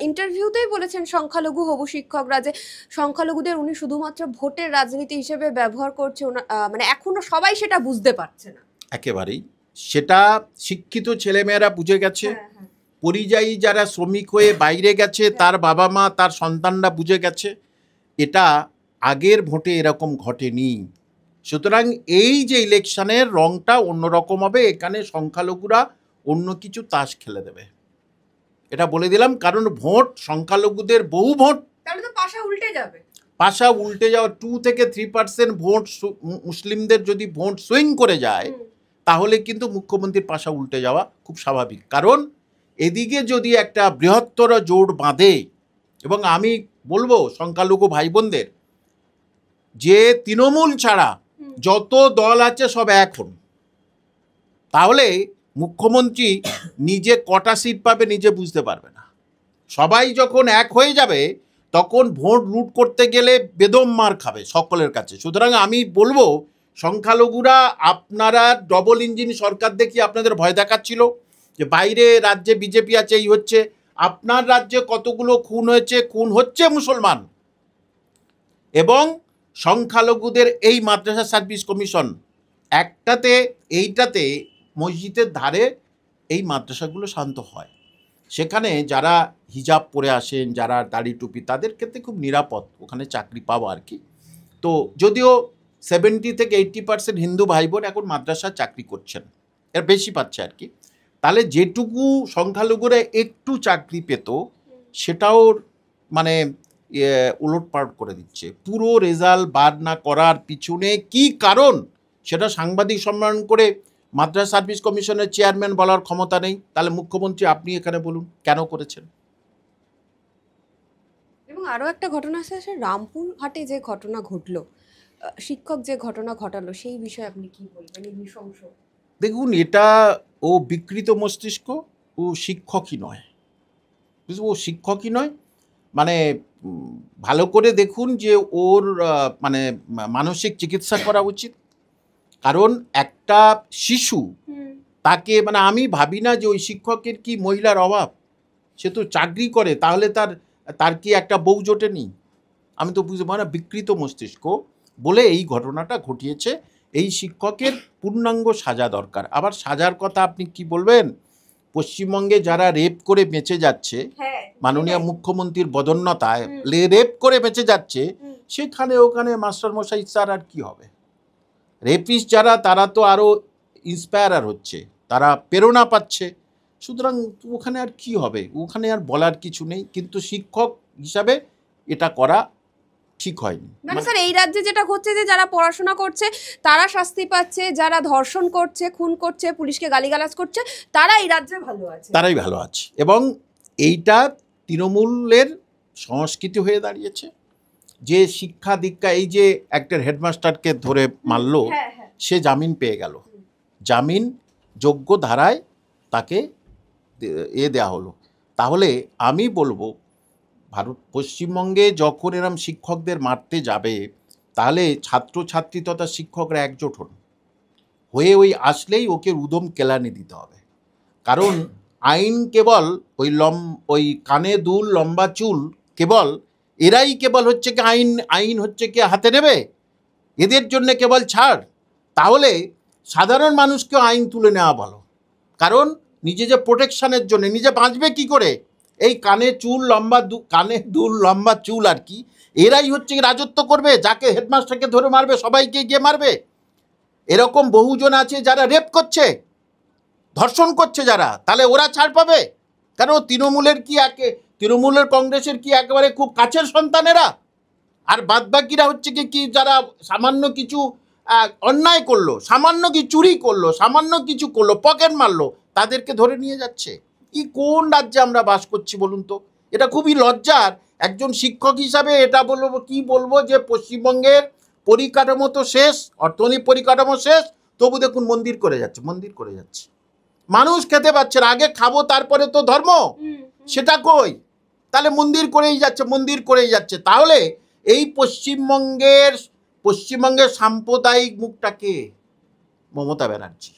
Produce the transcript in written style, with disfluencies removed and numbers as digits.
ইন্টারভিউতেই বলেছেন সংখ্যালঘু হবু শিক্ষকরা যে সংখ্যালঘুদের উনি শুধুমাত্র ভোটের রাজনীতি হিসেবে ব্যবহার করছে, মানে এখনো সবাই সেটা বুঝতে পারছে না। একেবারেই সেটা শিক্ষিত ছেলেমেয়েরা বুঝে গেছে, পরিযায়ী যারা শ্রমিক হয়ে বাইরে গেছে তার বাবা মা তার সন্তানরা বুঝে গেছে এটা আগের ভোটে এরকম ঘটেনি। সুতরাং এই যে ইলেকশনের রংটা অন্যরকম হবে, এখানে সংখ্যালঘুরা অন্য কিছু তাস খেলে দেবে, এটা বলে দিলাম। কারণ ভোট সংখ্যালঘুদের বহু ভোট, তাহলে তো পাশা উল্টে যাবে। পাশা উল্টে যাওয়া 2 থেকে 3% ভোট মুসলিমদের যদি ভোট সুইং করে যায় তাহলে কিন্তু মুখ্যমন্ত্রীর পাশা উল্টে যাওয়া খুব স্বাভাবিক। কারণ এদিকে যদি একটা বৃহত্তর জোট বাঁধে, এবং আমি বলবো সংখ্যালঘু ভাই বোনদের যে তৃণমূল ছাড়া যত দল আছে সব এক হন, তাহলে মুখ্যমন্ত্রী নিজে কটা সিট পাবে নিজে বুঝতে পারবে না। সবাই যখন এক হয়ে যাবে তখন ভোট লুট করতে গেলে বেদম মার খাবে সকলের কাছে। সুতরাং আমি বলবো সংখ্যালঘুরা, আপনারা ডবল ইঞ্জিন সরকার দেখি আপনাদের ভয় দেখাচ্ছিল যে বাইরে রাজ্যে বিজেপি আছে এই হচ্ছে, আপনার রাজ্যে কতগুলো খুন হয়েছে, খুন হচ্ছে মুসলমান, এবং সংখ্যালঘুদের এই মাদ্রাসা সার্ভিস কমিশন এইটাতে মসজিদের ধারে এই মাদ্রাসাগুলো শান্ত হয়, সেখানে যারা হিজাব পরে আসেন, যারা দাড়ি টুপি, তাদের ক্ষেত্রে খুব নিরাপদ ওখানে চাকরি পাওয়া আর কি। তো যদিও 70 থেকে 80% হিন্দু ভাই বোন এখন মাদ্রাসা চাকরি করছেন, এর বেশি পাচ্ছে আর কি। তাহলে যেটুকু সংখ্যালঘুরা একটু চাকরি পেত সেটাও মানে উলটপালট করে দিচ্ছে। পুরো রেজাল্ট বার না করার পিছনে কি কারণ সেটা সাংবাদিক সম্মেলন করে মাদ্রাসা সার্ভিস কমিশনের চেয়ারম্যান বলার ক্ষমতা নেই, তাহলে মুখ্যমন্ত্রী আপনি এখানে বলুন কেন করেছেন। এবং আরও একটা ঘটনা আছে, রামপুরহাটে যে ঘটনা ঘটলো, শিক্ষক যে ঘটনা ঘটালো, সেই বিষয়ে আপনি কি বলবেন? এই নৃশংস, দেখুন এটা ও বিকৃত মস্তিষ্ক, ও শিক্ষকই নয়, ও শিক্ষকই নয়। মানে ভালো করে দেখুন যে ওর মানে মানসিক চিকিৎসা করা উচিত। কারণ একটা শিশু তাকে, মানে আমি ভাবি না যে ওই শিক্ষকের কি মহিলার অভাব, সে তো চাকরি করে, তাহলে তার কি একটা বউ জোটেনি? আমি তো বুঝতে পারি না, বিকৃত মস্তিষ্ক বলে এই ঘটনাটা ঘটিয়েছে। এই শিক্ষকের পূর্ণাঙ্গ সাজা দরকার। আবার সাজার কথা আপনি কি বলবেন? পশ্চিমবঙ্গে যারা রেপ করে বেঁচে যাচ্ছে, মাননীয় মুখ্যমন্ত্রীর বদন্যতায় রেপ করে বেঁচে যাচ্ছে, সেখানে ওখানে মাস্টারমশাই স্যার আর কি হবে? রেপিস্ট যারা, তারা তো আরও ইন্সপায়ার হচ্ছে, তারা প্রেরণা পাচ্ছে। সুতরাং ওখানে আর কি হবে? ওখানে আর বলার কিছু নেই। কিন্তু শিক্ষক হিসাবে এটা করা ঠিক হয়নি। মানে স্যার এই রাজ্যে যেটা ঘটছে যে যারা পড়াশোনা করছে তারা শাস্তি পাচ্ছে, যারা ধর্ষণ করছে, খুন করছে, পুলিশকে গালিগালাজ করছে, তারা এই রাজ্যে ভালো আছে, তারাই ভালো আছে। এবং এইটা তৃণমূলের সংস্কৃতি হয়ে দাঁড়িয়েছে যে শিক্ষা দীক্ষা, এই যে একটা হেডমাস্টারকে ধরে মারলো, সে জামিন পেয়ে গেল, জামিন যোগ্য ধারায় তাকে দেয়া হলো। তাহলে আমি বলবো পশ্চিমবঙ্গে যখন এরম শিক্ষকদের মারতে যাবে, তাহলে ছাত্রছাত্রী তথা শিক্ষকরা একজোট হন, হয়ে ওই আসলেই ওকে উদম কেলানি দিতে হবে। কারণ আইন কেবল ওই কানে দুল লম্বা চুল, কেবল এরাই কেবল হচ্ছে কি আইন হচ্ছে কি হাতে নেবে, এদের জন্য কেবল ছাড়। তাহলে সাধারণ মানুষকেও আইন তুলে নেওয়া ভালো। কারণ নিজে যে প্রোটেকশনের জন্য, নিজে বাঁচবে কি করে? এই কানে দুল লম্বা চুল আর কি, এরাই হচ্ছে রাজত্ব করবে, যাকে হেডমাস্টারকে ধরে মারবে সবাইকে গিয়ে মারবে। এরকম বহুজন আছে যারা রেপ করছে, ধর্ষণ করছে যারা, তাহলে ওরা ছাড় পাবে? কারণ তৃণমূলের কংগ্রেসের কি একেবারে খুব কাছের সন্তানেরা, আর বাদবাকিরা হচ্ছে কি যারা সামান্য কিছু অন্যায় করলো, সামান্য কিছু চুরি করলো, সামান্য কিছু করলো, পকেট মারলো, তাদেরকে ধরে নিয়ে যাচ্ছে। কোন রাজ্যে আমরা বাস করছি বলুন তো? এটা খুবই লজ্জার। একজন শিক্ষক হিসাবে এটা বলবো যে পশ্চিমবঙ্গের পরিকাঠামো তো শেষ, অর্থনৈতিক পরিকাঠামো শেষ, তবু দেখুন মন্দির করে যাচ্ছে, মানুষ খেতে পাচ্ছে না। আগে খাবো তারপরে তো ধর্ম, সেটা কই? তাহলে মন্দির করেই যাচ্ছে। তাহলে এই পশ্চিমবঙ্গের সাম্প্রদায়িক মুখটাকে মমতা ব্যানার্জি।